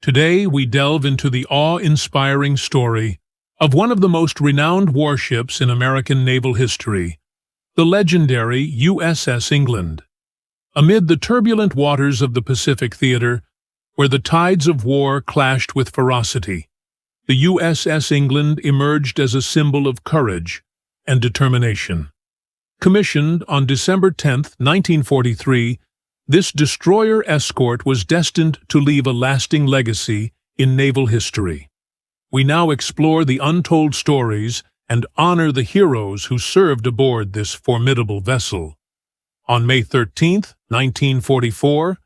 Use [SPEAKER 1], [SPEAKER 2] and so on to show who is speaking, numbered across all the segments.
[SPEAKER 1] Today, we delve into the awe-inspiring story of one of the most renowned warships in American naval history, the legendary USS England. Amid the turbulent waters of the Pacific Theater, where the tides of war clashed with ferocity, the USS England emerged as a symbol of courage and determination. Commissioned on December 10, 1943, this destroyer escort was destined to leave a lasting legacy in naval history. We now explore the untold stories and honor the heroes who served aboard this formidable vessel. On May 13, 1944,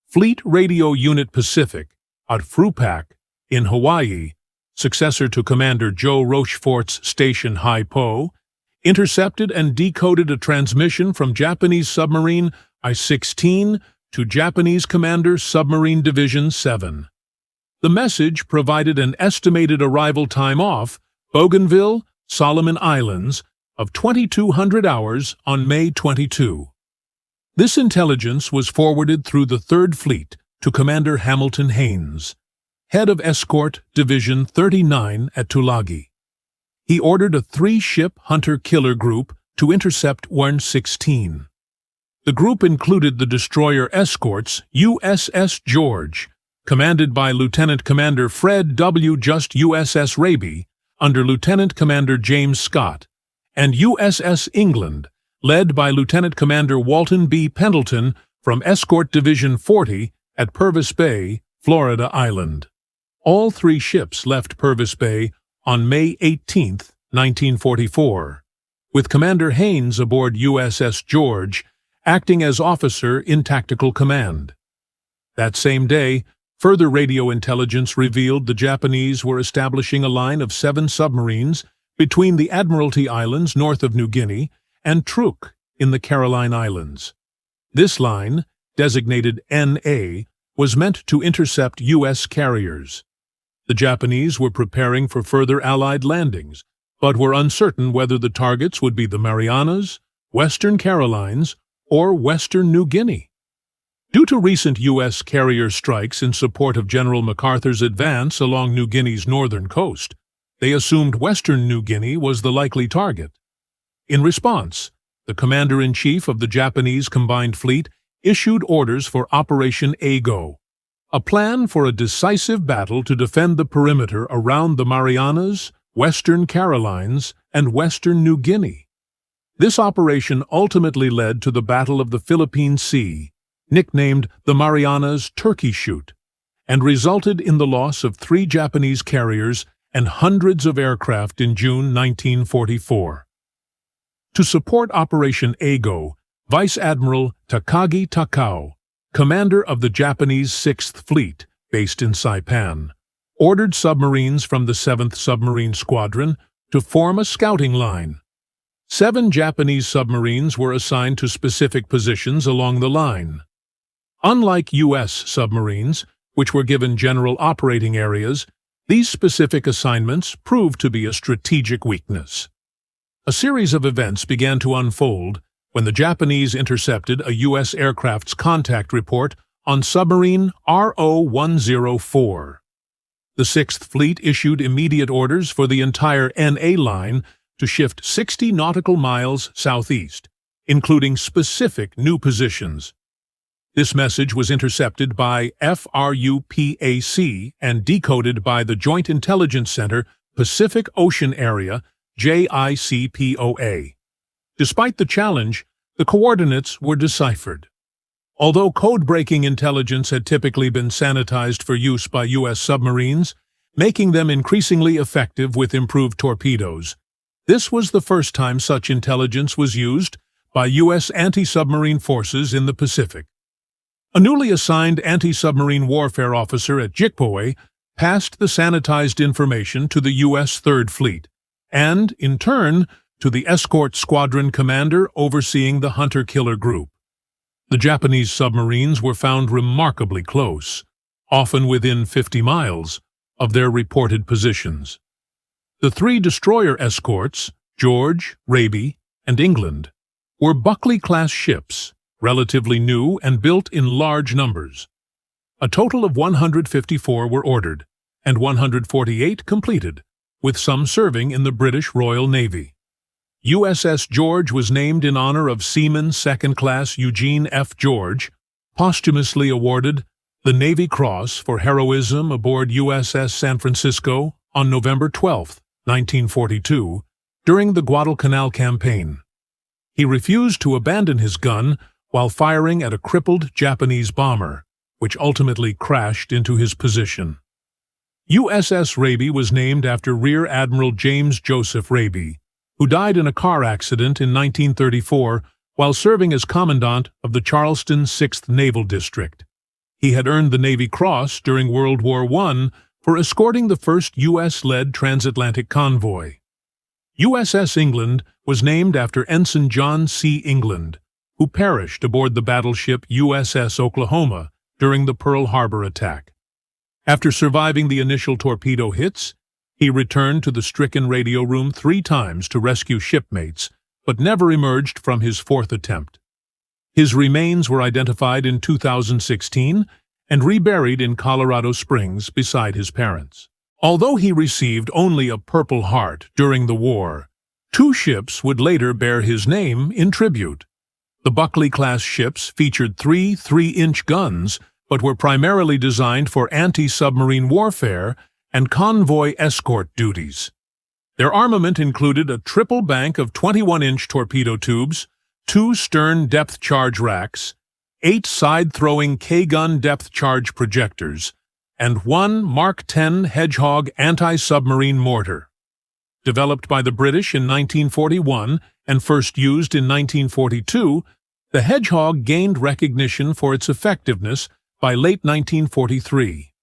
[SPEAKER 1] Fleet Radio Unit Pacific at Frupak in Hawaii, successor to Commander Joe Rochefort's station Haipo, intercepted and decoded a transmission from Japanese submarine I-16 to Japanese Commander Submarine Division 7. The message provided an estimated arrival time off Bougainville, Solomon Islands, of 2,200 hours on May 22. This intelligence was forwarded through the 3rd Fleet to Commander Hamilton Haines, head of Escort Division 39 at Tulagi. He ordered a 3-ship hunter-killer group to intercept I-16. The group included the destroyer escorts USS George, commanded by Lieutenant Commander Fred W. Just USS Raby, under Lieutenant Commander James Scott, and USS England, led by Lieutenant Commander Walton B. Pendleton from Escort Division 40 at Purvis Bay, Florida Island. All 3 ships left Purvis Bay on May 18, 1944, with Commander Haines aboard USS George acting as officer in tactical command. That same day, further radio intelligence revealed the Japanese were establishing a line of 7 submarines between the Admiralty Islands north of New Guinea and Truk in the Caroline Islands. This line, designated NA, was meant to intercept U.S. carriers. The Japanese were preparing for further Allied landings, but were uncertain whether the targets would be the Marianas, Western Carolines, or Western New Guinea. Due to recent U.S. carrier strikes in support of General MacArthur's advance along New Guinea's northern coast, they assumed Western New Guinea was the likely target. In response, the Commander-in-Chief of the Japanese Combined Fleet issued orders for Operation Ago, a plan for a decisive battle to defend the perimeter around the Marianas, Western Carolines, and Western New Guinea. This operation ultimately led to the Battle of the Philippine Sea, nicknamed the Marianas Turkey Shoot, and resulted in the loss of 3 Japanese carriers and hundreds of aircraft in June 1944. To support Operation Ago, Vice Admiral Takagi Takao, commander of the Japanese 6th Fleet, based in Saipan, ordered submarines from the 7th Submarine Squadron to form a scouting line. 7 Japanese submarines were assigned to specific positions along the line. Unlike U.S. submarines, which were given general operating areas, these specific assignments proved to be a strategic weakness. A series of events began to unfold when the Japanese intercepted a U.S. aircraft's contact report on submarine RO-104. The 6th Fleet issued immediate orders for the entire NA line to shift 60 nautical miles southeast, including specific new positions. This message was intercepted by FRUPAC and decoded by the Joint Intelligence Center Pacific Ocean Area, JICPOA. Despite the challenge, the coordinates were deciphered. Although code-breaking intelligence had typically been sanitized for use by U.S. submarines, making them increasingly effective with improved torpedoes, this was the first time such intelligence was used by U.S. anti-submarine forces in the Pacific. A newly assigned anti-submarine warfare officer at JICPOA passed the sanitized information to the U.S. 3rd Fleet, and, in turn, to the escort squadron commander overseeing the hunter-killer group. The Japanese submarines were found remarkably close, often within 50 miles, of their reported positions. The 3 destroyer escorts, George, Raby, and England, were Buckley-class ships, relatively new and built in large numbers. A total of 154 were ordered, and 148 completed, with some serving in the British Royal Navy. USS George was named in honor of Seaman Second Class Eugene F. George, posthumously awarded the Navy Cross for heroism aboard USS San Francisco on November 12, 1942, during the Guadalcanal campaign. He refused to abandon his gun while firing at a crippled Japanese bomber, which ultimately crashed into his position. USS Raby was named after Rear Admiral James Joseph Raby, who died in a car accident in 1934 while serving as Commandant of the Charleston 6th Naval District. He had earned the Navy Cross during World War I for escorting the first U.S.-led transatlantic convoy. USS England was named after Ensign John C. England, who perished aboard the battleship USS Oklahoma during the Pearl Harbor attack. After surviving the initial torpedo hits, he returned to the stricken radio room 3 times to rescue shipmates, but never emerged from his 4th attempt. His remains were identified in 2016 and reburied in Colorado Springs beside his parents. Although he received only a Purple Heart during the war, 2 ships would later bear his name in tribute. The Buckley-class ships featured 3 3-inch guns, but were primarily designed for anti-submarine warfare and convoy escort duties. Their armament included a triple bank of 21-inch torpedo tubes, 2 stern depth charge racks, 8 side-throwing K-gun depth charge projectors, and 1 Mark X Hedgehog anti-submarine mortar. Developed by the British in 1941 and first used in 1942, the Hedgehog gained recognition for its effectiveness by late 1943.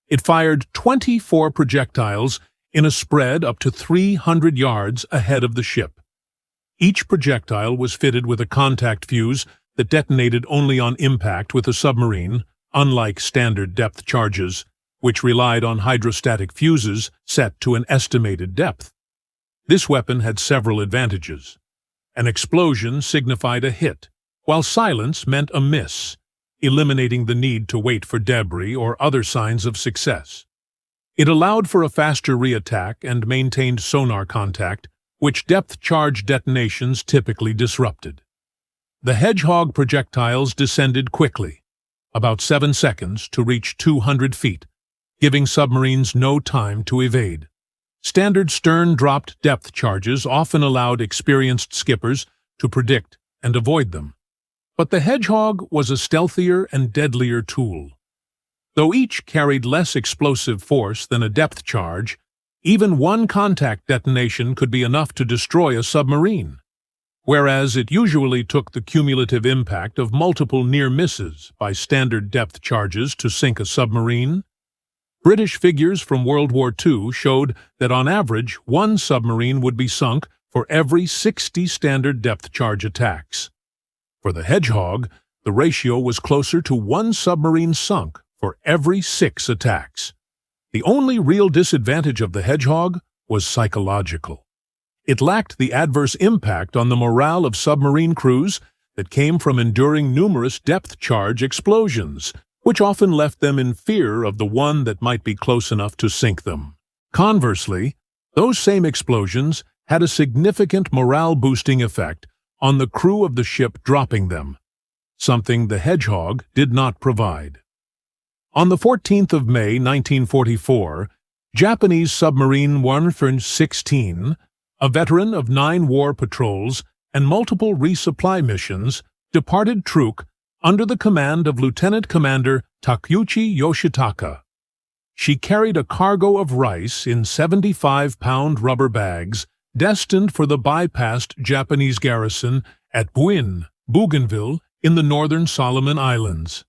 [SPEAKER 1] It fired 24 projectiles in a spread up to 300 yards ahead of the ship. Each projectile was fitted with a contact fuse that detonated only on impact with a submarine, unlike standard depth charges, which relied on hydrostatic fuses set to an estimated depth. This weapon had several advantages. An explosion signified a hit, while silence meant a miss, eliminating the need to wait for debris or other signs of success. It allowed for a faster reattack and maintained sonar contact, which depth charge detonations typically disrupted. The Hedgehog projectiles descended quickly, about 7 seconds to reach 200 feet, giving submarines no time to evade. Standard stern-dropped depth charges often allowed experienced skippers to predict and avoid them. But the Hedgehog was a stealthier and deadlier tool. Though each carried less explosive force than a depth charge, even one contact detonation could be enough to destroy a submarine, whereas it usually took the cumulative impact of multiple near misses by standard depth charges to sink a submarine. British figures from World War II showed that on average 1 submarine would be sunk for every 60 standard depth charge attacks. For the Hedgehog, the ratio was closer to 1 submarine sunk for every 6 attacks. The only real disadvantage of the Hedgehog was psychological. It lacked the adverse impact on the morale of submarine crews that came from enduring numerous depth charge explosions, which often left them in fear of the one that might be close enough to sink them. Conversely, those same explosions had a significant morale-boosting effect on the crew of the ship dropping them, something the Hedgehog did not provide. On the 14th of May 1944, Japanese submarine One Legendary, a veteran of 9 war patrols and multiple resupply missions, departed Truk under the command of Lieutenant Commander Takeuchi Yoshitaka. She carried a cargo of rice in 75-pound rubber bags destined for the bypassed Japanese garrison at Bougainville in the northern Solomon Islands.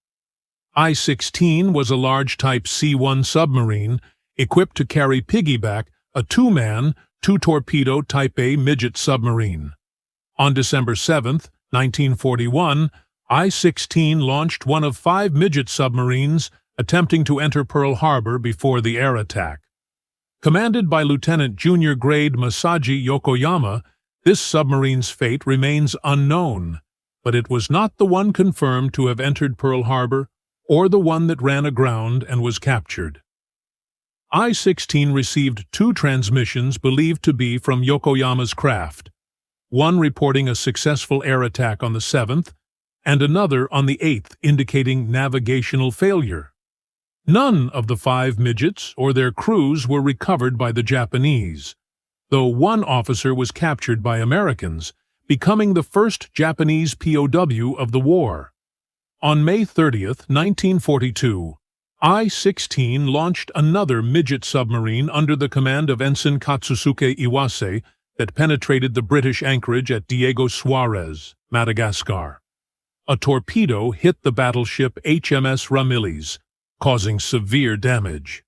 [SPEAKER 1] I-16 was a large Type C-1 submarine equipped to carry Piggyback, a 2-man, 2-torpedo Type A midget submarine. On December 7, 1941, I-16 launched one of 5 midget submarines attempting to enter Pearl Harbor before the air attack. Commanded by Lieutenant Junior Grade Masaji Yokoyama, this submarine's fate remains unknown, but it was not the one confirmed to have entered Pearl Harbor or the one that ran aground and was captured. I-16 received 2 transmissions believed to be from Yokoyama's craft, one reporting a successful air attack on the 7th, and another on the 8th indicating navigational failure. None of the 5 midgets or their crews were recovered by the Japanese, though one officer was captured by Americans, becoming the first Japanese POW of the war. On May 30, 1942, I-16 launched another midget submarine under the command of Ensign Katsusuke Iwase that penetrated the British anchorage at Diego Suarez, Madagascar. A torpedo hit the battleship HMS Ramillies, causing severe damage.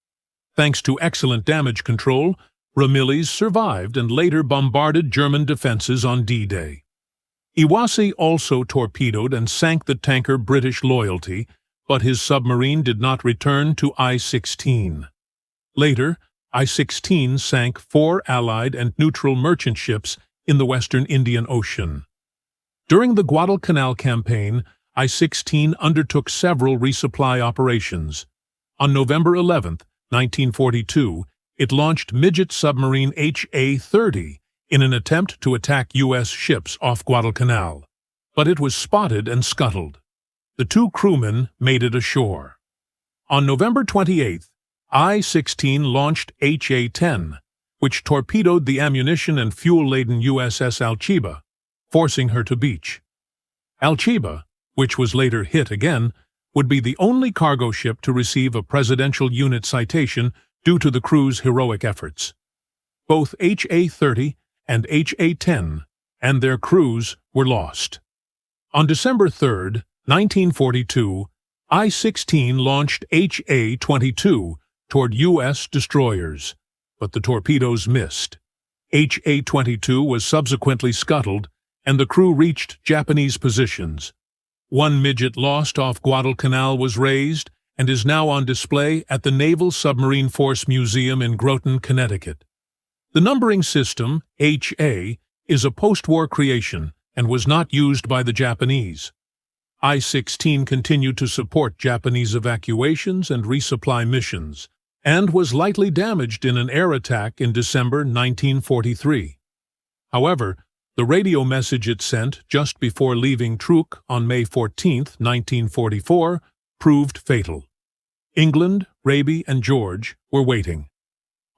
[SPEAKER 1] Thanks to excellent damage control, Ramillies survived and later bombarded German defenses on D-Day. Iwase also torpedoed and sank the tanker British Loyalty, but his submarine did not return to I-16. Later, I-16 sank 4 Allied and neutral merchant ships in the Western Indian Ocean. During the Guadalcanal campaign, I-16 undertook several resupply operations. On November 11, 1942, it launched midget submarine HA-30 in an attempt to attack U.S. ships off Guadalcanal, but it was spotted and scuttled. The 2 crewmen made it ashore. On November 28, I-16 launched HA-10, which torpedoed the ammunition and fuel-laden USS Alchiba, forcing her to beach. Alchiba, which was later hit again, would be the only cargo ship to receive a Presidential Unit citation due to the crew's heroic efforts. Both HA-30 and HA-10 and their crews were lost. On December 3, 1942, I-16 launched HA-22 toward U.S. destroyers, but the torpedoes missed. HA-22 was subsequently scuttled, and the crew reached Japanese positions. 1 midget lost off Guadalcanal was raised and is now on display at the Naval Submarine Force Museum in Groton, Connecticut. The numbering system, HA, is a post-war creation and was not used by the Japanese. I-16 continued to support Japanese evacuations and resupply missions, and was lightly damaged in an air attack in December 1943. However, the radio message it sent just before leaving Truk on May 14, 1944, proved fatal. England, Raby, and George were waiting.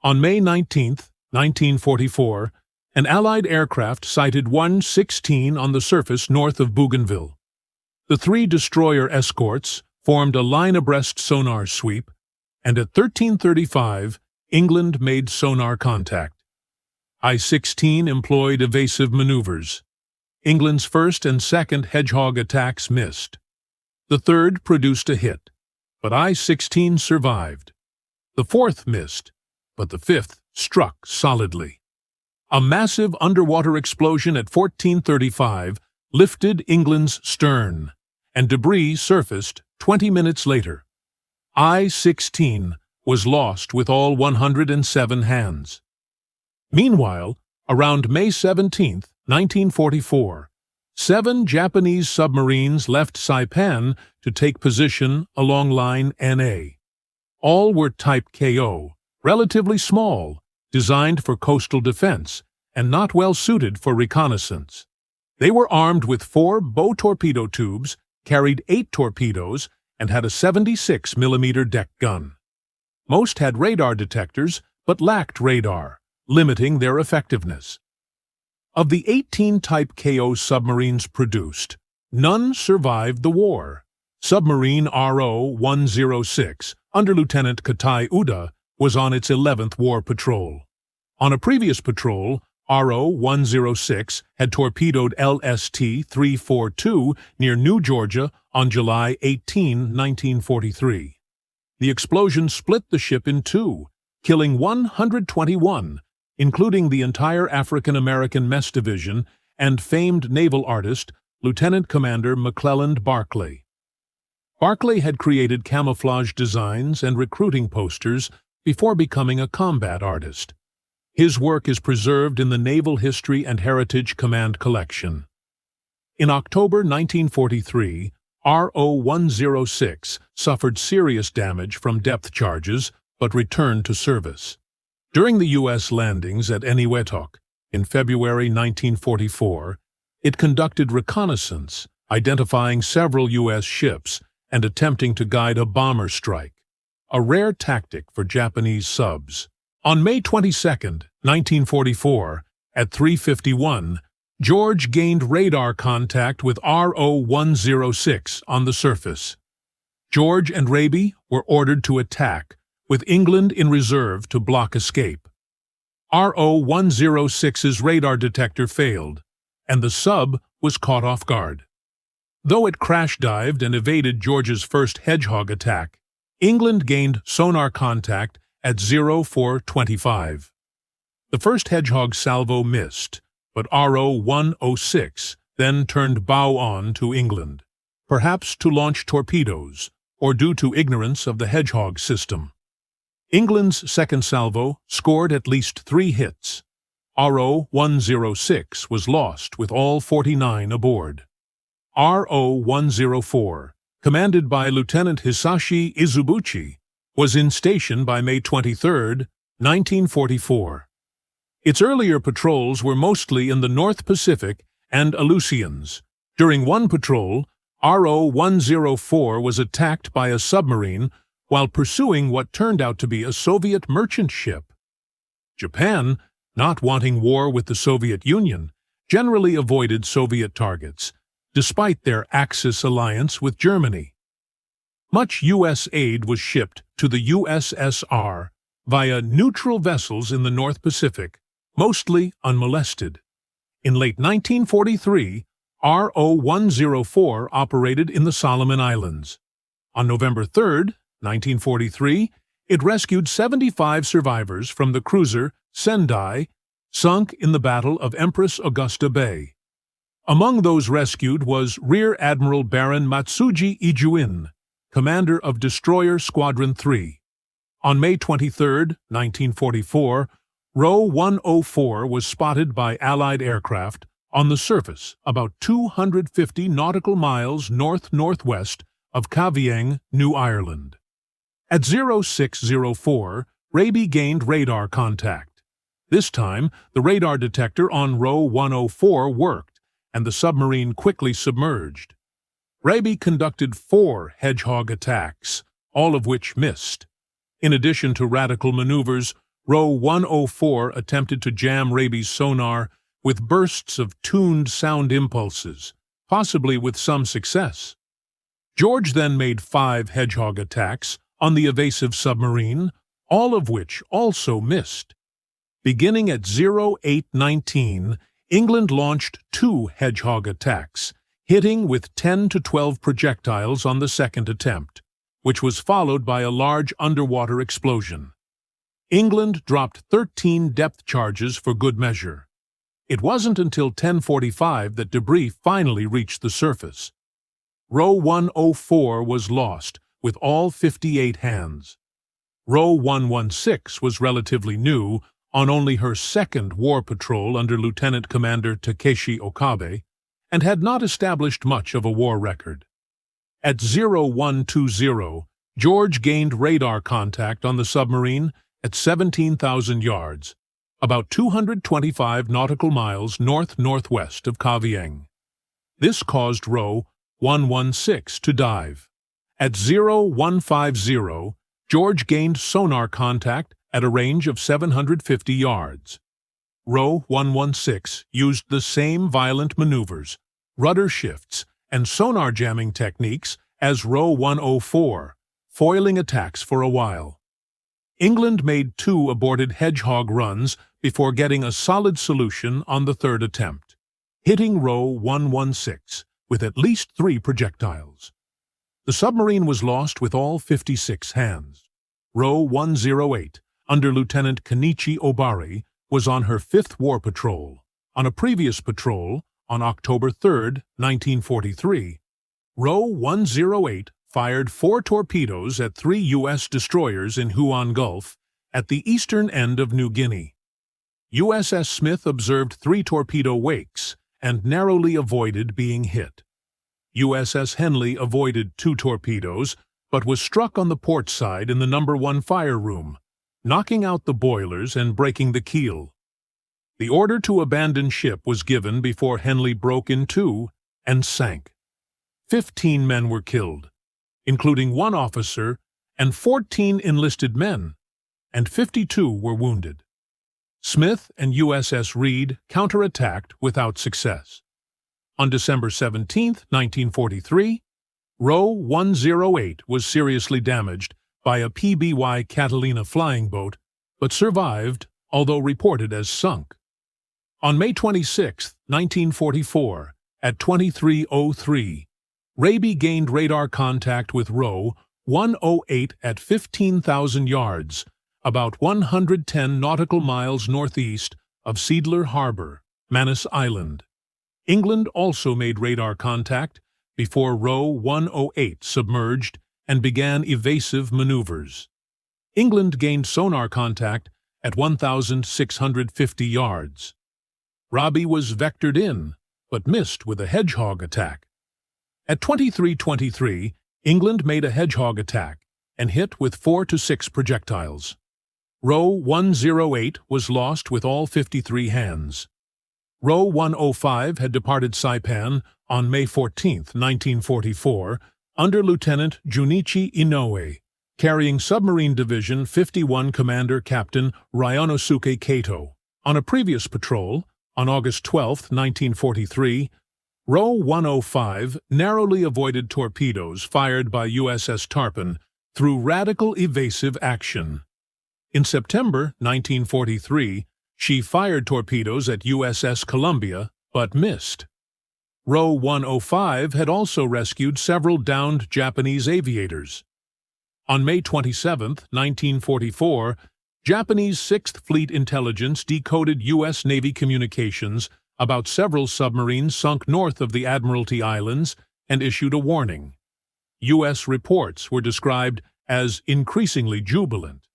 [SPEAKER 1] On May 19, 1944, an Allied aircraft sighted 1-16 on the surface north of Bougainville. The 3 destroyer escorts formed a line-abreast sonar sweep, and at 13:35, England made sonar contact. I-16 employed evasive maneuvers. England's first and second Hedgehog attacks missed. The third produced a hit, but I-16 survived. The fourth missed, but the fifth struck solidly. A massive underwater explosion at 14:35 lifted England's stern, and debris surfaced 20 minutes later. I-16 was lost with all 107 hands. Meanwhile, around May 17, 1944, 7 Japanese submarines left Saipan to take position along Line NA. All were Type KO, relatively small, designed for coastal defense, and not well suited for reconnaissance. They were armed with 4 bow torpedo tubes, carried 8 torpedoes, and had a 76mm deck gun. Most had radar detectors, but lacked radar, limiting their effectiveness. Of the 18 Type KO submarines produced, none survived the war. Submarine RO-106, under Lieutenant Katai Uda, was on its 11th war patrol. On a previous patrol, RO-106 had torpedoed LST-342 near New Georgia on July 18, 1943. The explosion split the ship in 2, killing 121, including the entire African-American Mess Division and famed naval artist, Lieutenant Commander McClelland Barclay. Barclay had created camouflage designs and recruiting posters before becoming a combat artist. His work is preserved in the Naval History and Heritage Command Collection. In October 1943, RO-106 suffered serious damage from depth charges but returned to service. During the U.S. landings at Eniwetok in February 1944, it conducted reconnaissance, identifying several U.S. ships and attempting to guide a bomber strike, a rare tactic for Japanese subs. On May 22, 1944, at 3:51, George gained radar contact with RO-106 on the surface. George and Raby were ordered to attack, with England in reserve to block escape. RO-106's radar detector failed, and the sub was caught off guard. Though it crash-dived and evaded George's first Hedgehog attack, England gained sonar contact at 0425. The first Hedgehog salvo missed, but RO-106 then turned bow on to England, perhaps to launch torpedoes or due to ignorance of the Hedgehog system. England's second salvo scored at least 3 hits. RO-106 was lost with all 49 aboard. RO-104, commanded by Lieutenant Hisashi Izubuchi, was in station by May 23, 1944. Its earlier patrols were mostly in the North Pacific and Aleutians. During one patrol, RO-104 was attacked by a submarine while pursuing what turned out to be a Soviet merchant ship. Japan, not wanting war with the Soviet Union, generally avoided Soviet targets, despite their Axis alliance with Germany. Much U.S. aid was shipped to the USSR via neutral vessels in the North Pacific, mostly unmolested. In late 1943, RO-104 operated in the Solomon Islands. On November 3, 1943, it rescued 75 survivors from the cruiser Sendai, sunk in the Battle of Empress Augusta Bay. Among those rescued was Rear Admiral Baron Matsuji Ijuin, commander of Destroyer Squadron 3. On May 23, 1944, RO-104 was spotted by Allied aircraft on the surface about 250 nautical miles north-northwest of Kavieng, New Ireland. At 0604, Raby gained radar contact. This time, the radar detector on RO-104 worked, and the submarine quickly submerged. Raby conducted 4 Hedgehog attacks, all of which missed. In addition to radical maneuvers, RO-104 attempted to jam Raby's sonar with bursts of tuned sound impulses, possibly with some success. George then made 5 Hedgehog attacks on the evasive submarine, all of which also missed. Beginning at 0819, England launched 2 Hedgehog attacks, hitting with 10 to 12 projectiles on the second attempt, which was followed by a large underwater explosion. England dropped 13 depth charges for good measure. It wasn't until 10:45 that debris finally reached the surface. RO-104 was lost, with all 58 hands. RO-116 was relatively new, on only her second war patrol under Lieutenant Commander Takeshi Okabe, and had not established much of a war record. At 0120, George gained radar contact on the submarine at 17,000 yards, about 225 nautical miles north-northwest of Kavieng. This caused RO-116 to dive. At 0150, George gained sonar contact at a range of 750 yards. RO-116 used the same violent maneuvers, rudder shifts, and sonar jamming techniques as RO-104, foiling attacks for a while. England made 2 aborted Hedgehog runs before getting a solid solution on the third attempt, hitting RO-116 with at least 3 projectiles. The submarine was lost with all 56 hands. RO-108, under Lieutenant Kenichi Obari, was on her 5th war patrol. On a previous patrol, on October 3, 1943, RO-108 fired 4 torpedoes at 3 U.S. destroyers in Huon Gulf at the eastern end of New Guinea. USS Smith observed 3 torpedo wakes and narrowly avoided being hit. USS Henley avoided 2 torpedoes, but was struck on the port side in the No. 1 fire room, knocking out the boilers and breaking the keel. The order to abandon ship was given before Henley broke in 2 and sank. 15 men were killed, including 1 officer and 14 enlisted men, and 52 were wounded. Smith and USS Reed counterattacked without success. On December 17, 1943, Row 108 was seriously damaged by a PBY Catalina flying boat, but survived, although reported as sunk. On May 26, 1944, at 23:03, Raby gained radar contact with Row 108 at 15,000 yards, about 110 nautical miles northeast of Seidler Harbor, Manus Island. England also made radar contact before Row 108 submerged and began evasive maneuvers. England gained sonar contact at 1,650 yards. Raby was vectored in, but missed with a Hedgehog attack. At 23:23, England made a Hedgehog attack and hit with 4 to 6 projectiles. Row 108 was lost with all 53 hands. Row 105 had departed Saipan on May 14, 1944, under Lieutenant Junichi Inoue, carrying Submarine Division 51 Commander Captain Ryonosuke Kato. On a previous patrol, on August 12, 1943, Row 105 narrowly avoided torpedoes fired by USS Tarpon through radical evasive action. In September 1943, she fired torpedoes at USS Columbia, but missed. Row 105 had also rescued several downed Japanese aviators. On May 27, 1944, Japanese 6th Fleet intelligence decoded U.S. Navy communications about several submarines sunk north of the Admiralty Islands and issued a warning. U.S. reports were described as increasingly jubilant.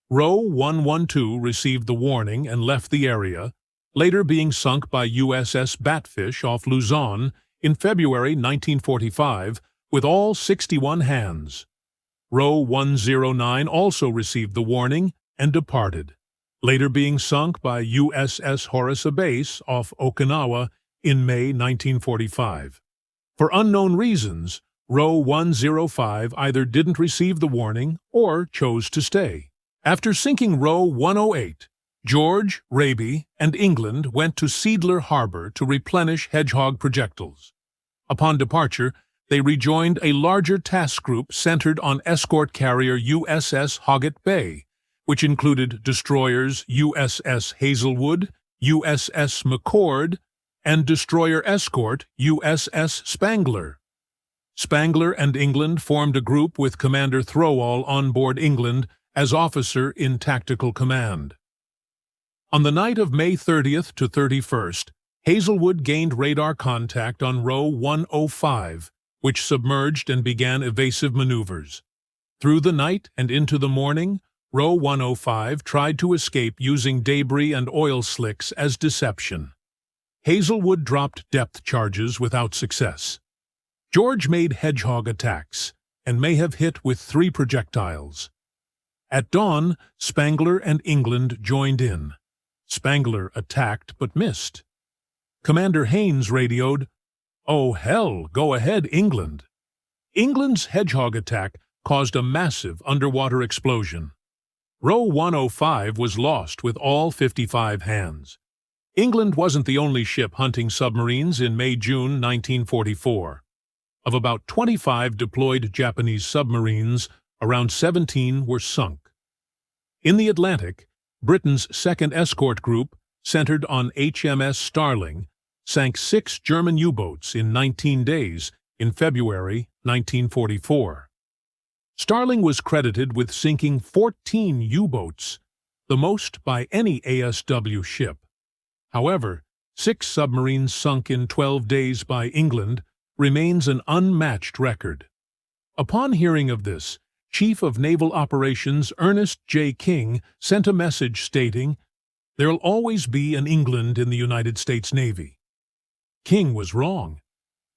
[SPEAKER 1] Row 112 received the warning and left the area, later being sunk by USS Batfish off Luzon in February 1945 with all 61 hands. Row 109 also received the warning and departed, later being sunk by USS Horace Abace off Okinawa in May 1945. For unknown reasons, Row 105 either didn't receive the warning or chose to stay. After sinking Row 108, George, Raby, and England went to Seidler Harbor to replenish Hedgehog projectiles. Upon departure, they rejoined a larger task group centered on escort carrier USS Hoggett Bay, which included destroyers USS Hazelwood, USS McCord, and destroyer escort USS Spangler. Spangler and England formed a group with Commander Throwall on board England as officer in tactical command. On the night of May 30th to 31st, Hazelwood gained radar contact on Row 105, which submerged and began evasive maneuvers. Through the night and into the morning, Row 105 tried to escape using debris and oil slicks as deception. Hazelwood dropped depth charges without success. George made Hedgehog attacks and may have hit with 3 projectiles. At dawn, Spangler and England joined in. Spangler attacked but missed. Commander Haynes radioed, "Oh hell, go ahead, England." England's Hedgehog attack caused a massive underwater explosion. Row 105 was lost with all 55 hands. England wasn't the only ship hunting submarines in May-June 1944. Of about 25 deployed Japanese submarines, around 17 were sunk. In the Atlantic, Britain's second escort group, centered on HMS Starling, sank 6 German U-boats in 19 days in February 1944. Starling was credited with sinking 14 U-boats, the most by any ASW ship. However, 6 submarines sunk in 12 days by England remains an unmatched record. Upon hearing of this, Chief of Naval Operations Ernest J. King sent a message stating, "There'll always be an England in the United States Navy." King was wrong.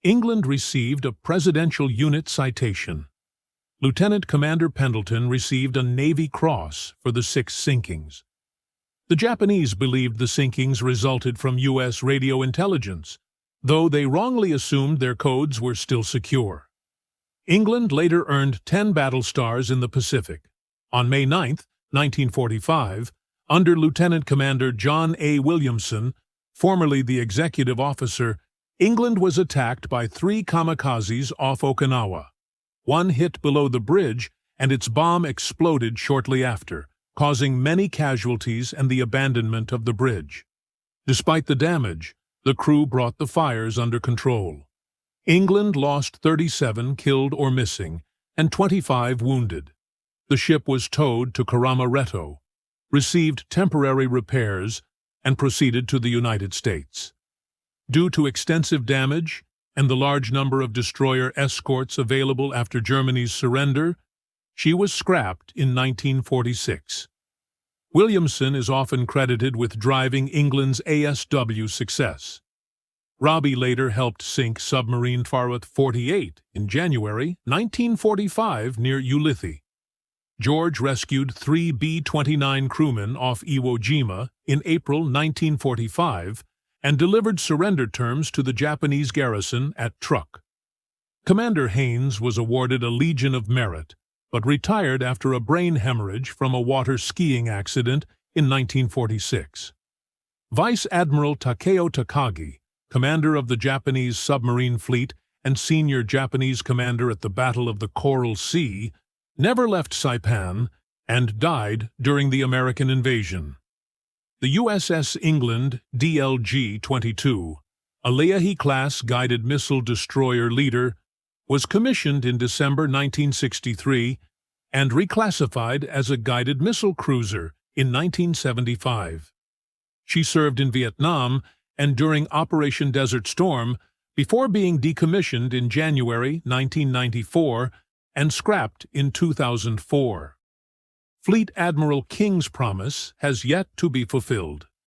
[SPEAKER 1] England received a Presidential Unit Citation. Lieutenant Commander Pendleton received a Navy Cross for the 6 sinkings. The Japanese believed the sinkings resulted from U.S. radio intelligence, though they wrongly assumed their codes were still secure. England later earned 10 battle stars in the Pacific. On May 9, 1945, under Lieutenant Commander John A. Williamson, formerly the executive officer, England was attacked by 3 kamikazes off Okinawa. One hit below the bridge, and its bomb exploded shortly after, causing many casualties and the abandonment of the bridge. Despite the damage, the crew brought the fires under control. England lost 37 killed or missing, and 25 wounded. The ship was towed to Karamaretto, received temporary repairs, and proceeded to the United States. Due to extensive damage and the large number of destroyer escorts available after Germany's surrender, she was scrapped in 1946. Williamson is often credited with driving England's ASW success. Raby later helped sink submarine Farrath 48 in January 1945 near Ulithi. George rescued 3 B-29 crewmen off Iwo Jima in April 1945 and delivered surrender terms to the Japanese garrison at Truk. Commander Haynes was awarded a Legion of Merit, but retired after a brain hemorrhage from a water skiing accident in 1946. Vice Admiral Takeo Takagi, commander of the Japanese submarine fleet and senior Japanese commander at the Battle of the Coral Sea, never left Saipan and died during the American invasion. The USS England DLG-22, a Leahy-class guided missile destroyer leader, was commissioned in December 1963 and reclassified as a guided missile cruiser in 1975. She served in Vietnam and during Operation Desert Storm before being decommissioned in January 1994 and scrapped in 2004. Fleet Admiral King's promise has yet to be fulfilled.